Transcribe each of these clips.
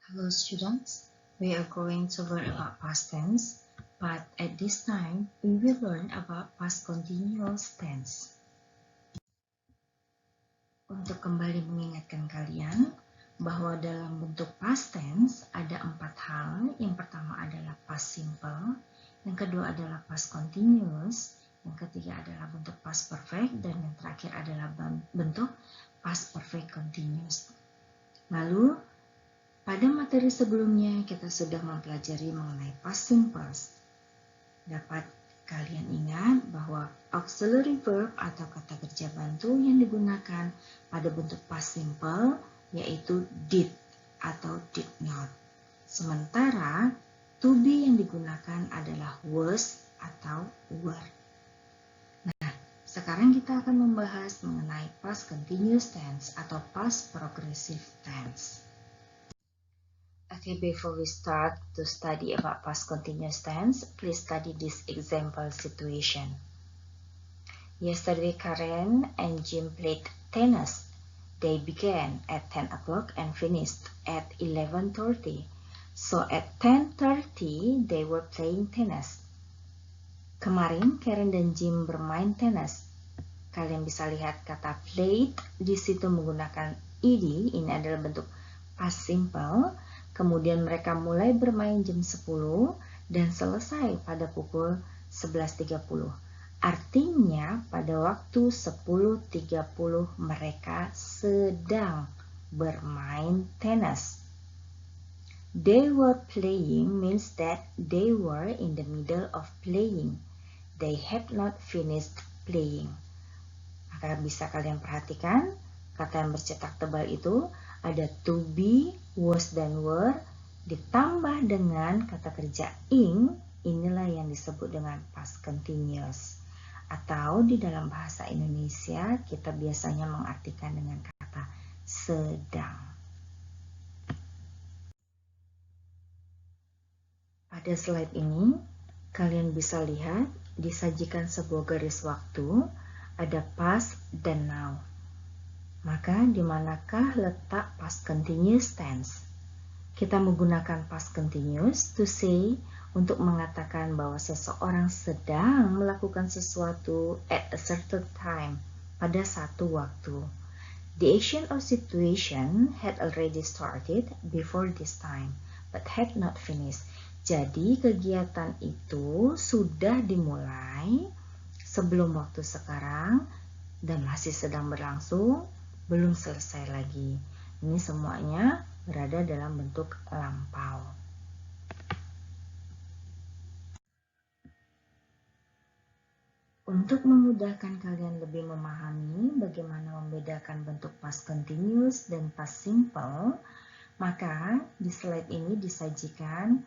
Hello students, we are going to learn about past tense, but at this time we will learn about past continuous tense. Untuk kembali mengingatkan kalian bahwa dalam bentuk past tense ada 4 hal. Yang pertama adalah past simple, yang kedua adalah past continuous, yang ketiga adalah bentuk past perfect, dan yang terakhir adalah bentuk past perfect continuous. Lalu pada materi sebelumnya kita sudah mempelajari mengenai past simple. Dapat kalian ingat bahwa auxiliary verb atau kata kerja bantu yang digunakan pada bentuk past simple yaitu did atau did not. Sementara to be yang digunakan adalah was atau were. Nah, sekarang kita akan membahas mengenai past continuous tense atau past progressive tense. Okay, before we start to study about past continuous tense, please study this example situation. Yesterday, Karen and Jim played tennis. They began at 10 o'clock and finished at 11:30. So at 10:30, they were playing tennis. Kemarin, Karen dan Jim bermain tenis. Kalian bisa lihat kata played di situ menggunakan ed, ini adalah bentuk past simple. Kemudian mereka mulai bermain jam 10 dan selesai pada pukul 11.30. Artinya pada waktu 10.30 mereka sedang bermain tenis. They were playing means that they were in the middle of playing. They had not finished playing. Maka bisa kalian perhatikan kata yang bercetak tebal itu ada to be, was, dan were, ditambah dengan kata kerja ing, inilah yang disebut dengan past continuous. Atau di dalam bahasa Indonesia, kita biasanya mengartikan dengan kata sedang. Pada slide ini, kalian bisa lihat disajikan sebuah garis waktu, ada past dan now. Maka di manakah letak past continuous tense? Kita menggunakan past continuous to say untuk mengatakan bahwa seseorang sedang melakukan sesuatu at a certain time, pada satu waktu. The action or situation had already started before this time, but had not finished. Jadi kegiatan itu sudah dimulai sebelum waktu sekarang dan masih sedang berlangsung, belum selesai lagi. Ini semuanya berada dalam bentuk lampau. Untuk memudahkan kalian lebih memahami bagaimana membedakan bentuk past continuous dan past simple, maka di slide ini disajikan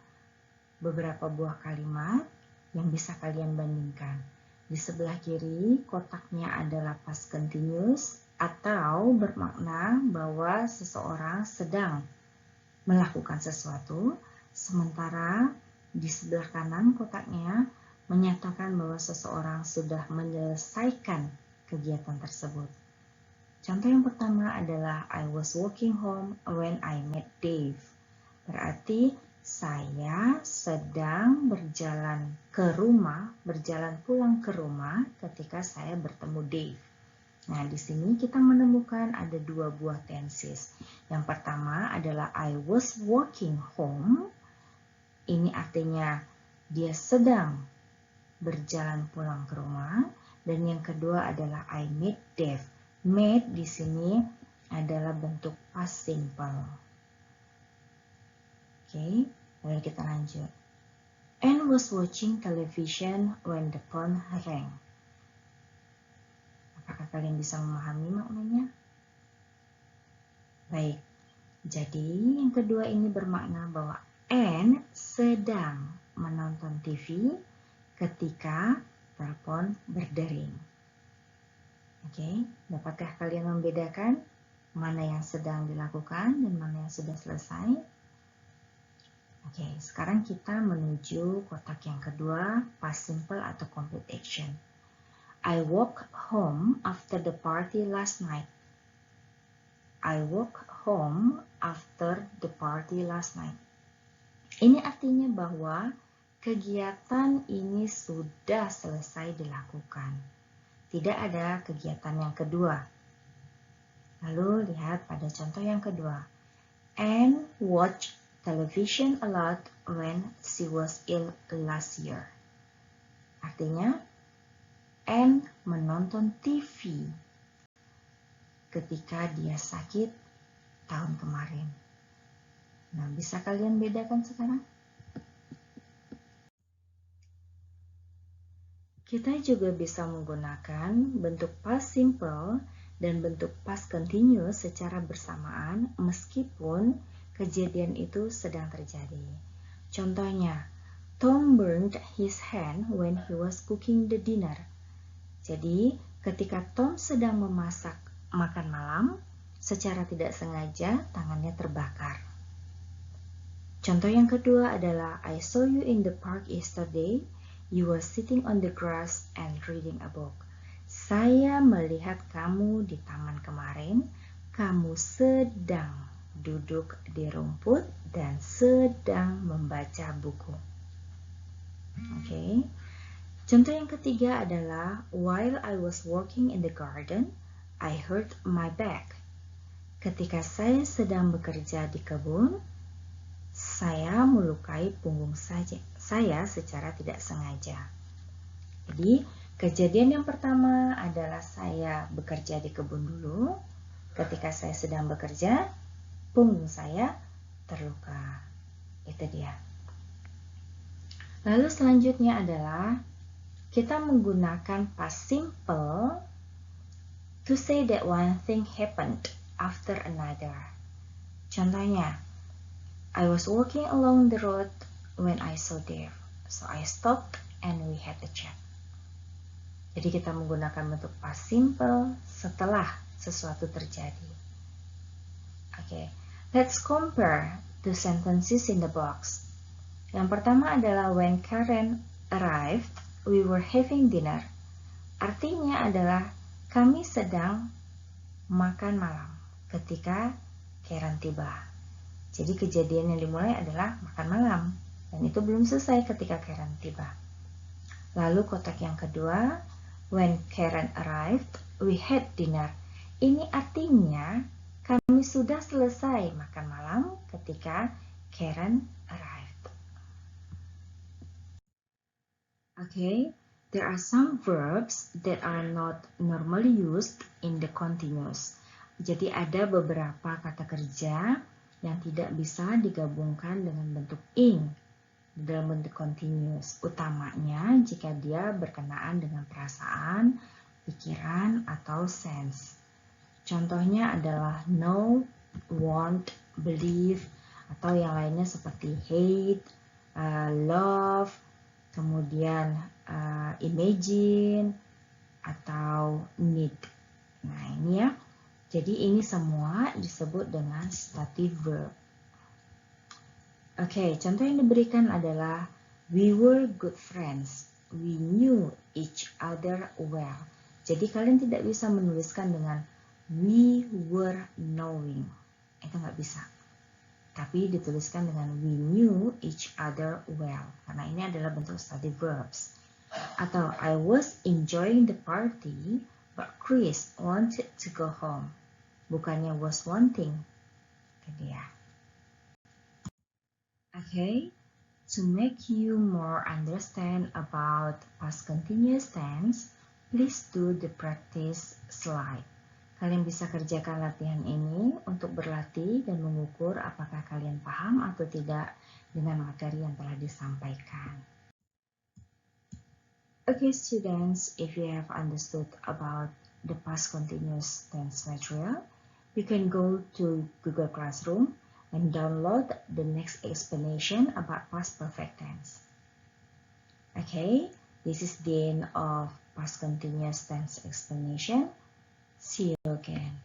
beberapa buah kalimat yang bisa kalian bandingkan. Di sebelah kiri kotaknya adalah past continuous atau bermakna bahwa seseorang sedang melakukan sesuatu, sementara di sebelah kanan kotaknya menyatakan bahwa seseorang sudah menyelesaikan kegiatan tersebut. Contoh yang pertama adalah I was walking home when I met Dave. Berarti saya sedang berjalan pulang ke rumah ketika saya bertemu Dave. Nah, di sini kita menemukan ada dua buah tenses. Yang pertama adalah I was walking home. Ini artinya dia sedang berjalan pulang ke rumah. Dan yang kedua adalah I met Dave. Met di sini adalah bentuk past simple. Oke, lalu kita lanjut. Anne was watching television when the phone rang. Apakah kalian bisa memahami maknanya? Baik, jadi yang kedua ini bermakna bahwa Anne sedang menonton TV ketika telepon berdering. Oke, dapatkah kalian membedakan mana yang sedang dilakukan dan mana yang sudah selesai? Oke, sekarang kita menuju kotak yang kedua, past simple atau complete action. I walked home after the party last night. I walked home after the party last night. Ini artinya bahwa kegiatan ini sudah selesai dilakukan. Tidak ada kegiatan yang kedua. Lalu lihat pada contoh yang kedua. Anne watched television a lot when she was ill last year. Artinya, Anne menonton TV ketika dia sakit tahun kemarin. Nah, bisa kalian bedakan sekarang? Kita juga bisa menggunakan bentuk past simple dan bentuk past continuous secara bersamaan meskipun kejadian itu sedang terjadi. Contohnya, Tom burned his hand when he was cooking the dinner. Jadi, ketika Tom sedang memasak makan malam, secara tidak sengaja tangannya terbakar. Contoh yang kedua adalah I saw you in the park yesterday. You were sitting on the grass and reading a book. Saya melihat kamu di taman kemarin. Kamu sedang duduk di rumput dan sedang membaca buku. Oke. Contoh yang ketiga adalah while I was working in the garden, I hurt my back. Ketika saya sedang bekerja di kebun, saya melukai punggung saya secara tidak sengaja. Jadi, kejadian yang pertama adalah saya bekerja di kebun dulu. Ketika saya sedang bekerja, punggung saya terluka. Itu dia. Lalu selanjutnya adalah kita menggunakan past simple to say that one thing happened after another. Contohnya, I was walking along the road when I saw Dave, so I stopped and we had a chat. Jadi kita menggunakan bentuk past simple setelah sesuatu terjadi. Oke, let's compare the sentences in the box. Yang pertama adalah when Karen arrived, we were having dinner. Artinya adalah kami sedang makan malam ketika Karen tiba. Jadi kejadian yang dimulai adalah makan malam dan itu belum selesai ketika Karen tiba. Lalu kotak yang kedua, when Karen arrived, we had dinner. Ini artinya kami sudah selesai makan malam ketika Karen arrived. Okay, there are some verbs that are not normally used in the continuous. Jadi ada beberapa kata kerja yang tidak bisa digabungkan dengan bentuk ing dalam bentuk continuous, utamanya jika dia berkenaan dengan perasaan, pikiran, atau sense. Contohnya adalah know, want, believe, atau yang lainnya seperti hate, love, kemudian imagine, atau need. Nah ini ya. Jadi ini semua disebut dengan stative verb. Oke, contoh yang diberikan adalah we were good friends. We knew each other well. Jadi kalian tidak bisa menuliskan dengan we were knowing. Itu nggak bisa. Tapi dituliskan dengan we knew each other well. Karena ini adalah bentuk stative verbs. Atau I was enjoying the party, but Chris wanted to go home. Bukannya was wanting. Itu dia. Okay, to make you more understand about past continuous tense, please do the practice slide. Kalian bisa kerjakan latihan ini untuk berlatih dan mengukur apakah kalian paham atau tidak dengan materi yang telah disampaikan. Okay students, if you have understood about the past continuous tense material, you can go to Google Classroom and download the next explanation about past perfect tense. Okay, this is the end of past continuous tense explanation. See you again.